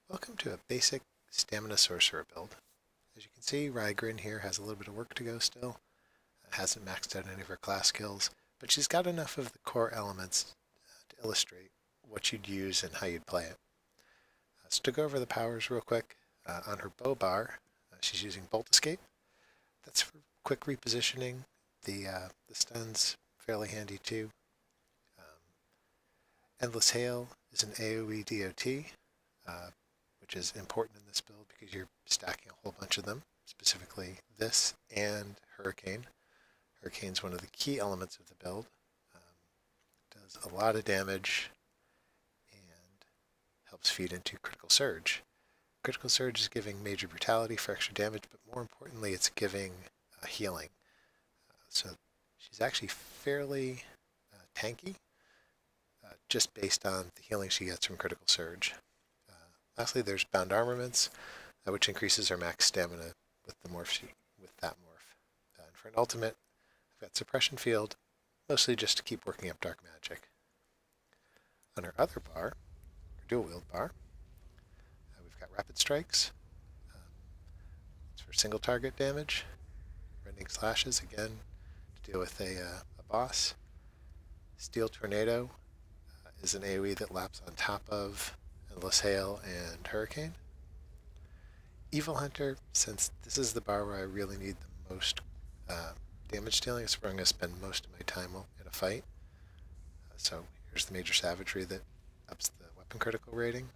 Welcome to a basic Stamina Sorcerer build. As you can see, Rygrin here has a little bit of work to go still. Hasn't maxed out any of her class skills, but she's got enough of the core elements to illustrate what you'd use and how you'd play it. So to go over the powers real quick, on her bow bar, she's using Bolt Escape. That's for quick repositioning. The stun's fairly handy too. Endless Hail is an AoE DOT, which is important in this build because you're stacking a whole bunch of them, specifically this and Hurricane. Hurricane's one of the key elements of the build. Does a lot of damage and helps feed into Critical Surge. Critical Surge is giving major brutality for extra damage, but more importantly, it's giving healing. So she's actually fairly tanky, just based on the healing she gets from Critical Surge. Lastly, there's Bound Armaments, which increases her max stamina with that morph. And for an ultimate, I've got Suppression Field, mostly just to keep working up Dark Magic. On her other bar, her dual wield bar, we've got Rapid Strikes. It's for single target damage. Rending Slashes, again, to deal with a boss. Steel Tornado is an AoE that laps on top of Endless Hail and Hurricane. Evil Hunter, since this is the bar where I really need the most damage dealing, it's where I'm going to spend most of my time in a fight. So here's the Major Savagery that ups the weapon critical rating.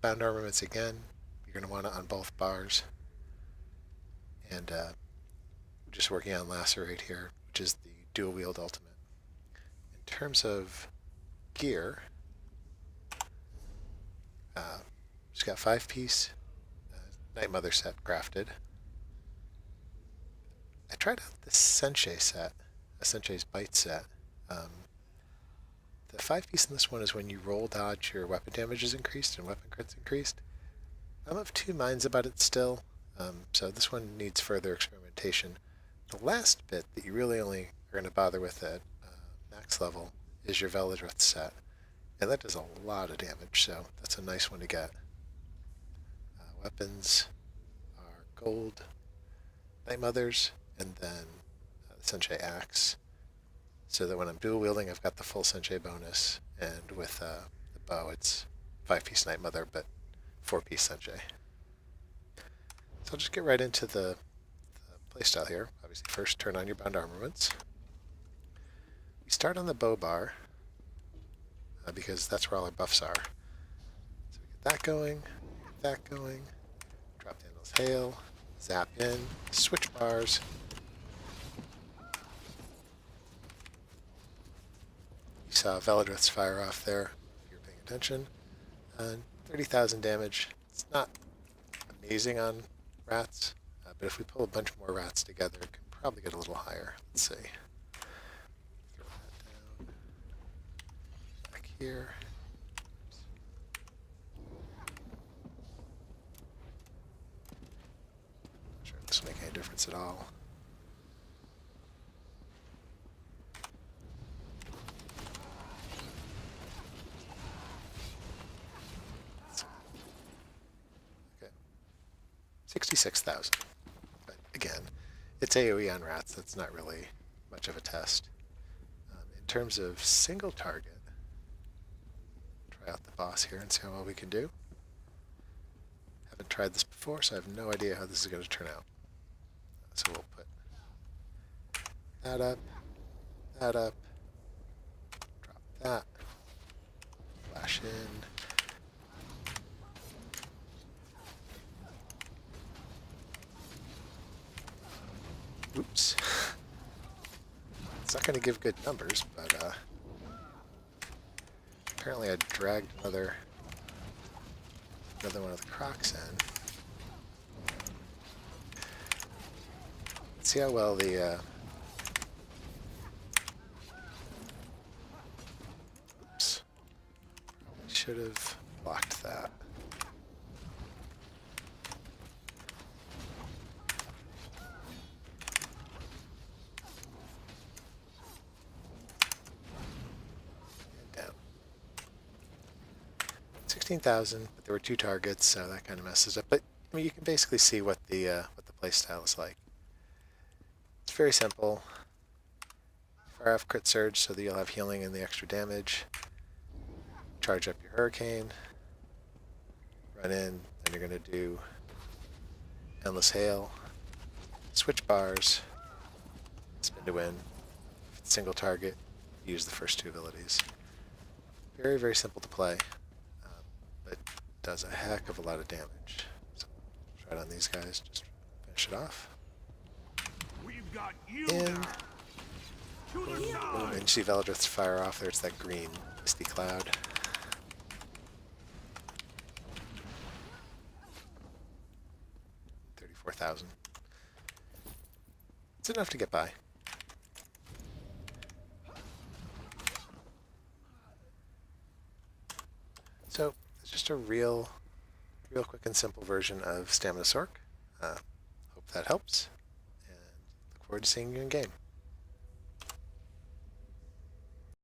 Bound Armaments again, you're going to want it on both bars. And just working on Lacerate here, which is the dual wield ultimate. In terms of gear, she's got 5-piece Night Mother set crafted. I tried out the Sensei set, a Sensei's Bite set. The 5-piece in this one is when you roll dodge, your weapon damage is increased and weapon crits increased. I'm of two minds about it still, so this one needs further experimentation. The last bit that you really only are going to bother with at max level is your Veladrith set, and that does a lot of damage, so that's a nice one to get. Weapons are gold Night Mothers, and then the Sensei Axe, so that when I'm dual wielding, I've got the full Sensei bonus, and with the bow, it's 5-piece Night Mother, but 4-piece Sensei. So I'll just get right into the playstyle here. Obviously, first turn on your Bound Armaments. We start on the bow bar, because that's where all our buffs are. So we get that going, drop the Endless Hail, zap in, switch bars. You saw Veladrith's fire off there, if you're paying attention. 30,000 damage. It's not amazing on rats, but if we pull a bunch more rats together, it can probably get a little higher. Let's see. Throw that down. Back here. Not sure if this will make any difference at all. Okay. 66,000. But again, it's AoE on rats. That's not really much of a test. In terms of single target, try out the boss here and see how well we can do. Haven't tried this before, so I have no idea how this is going to turn out. So we'll put that up, drop that, flash in. Oops. It's not going to give good numbers, but apparently I dragged another one of the crocs in. Let's see how well the oops. Probably should have blocked that. 15,000, but there were 2 targets, so that kind of messes up. But I mean, you can basically see what the play style is like. It's very simple. Fire off crit surge so that you'll have healing and the extra damage. Charge up your hurricane. Run in, then you're going to do endless hail. Switch bars. Spin to win. If it's single target, use the first 2 abilities. Very, very simple to play, but does a heck of a lot of damage. So try it on these guys, just finish it off. We've got you And now. To the boom, side. and you see Veldrith's fire off. There's that green misty cloud. $34,000. It's enough to get by. So it's just a real quick and simple version of Stam Sorc. Hope that helps, and look forward to seeing you in game.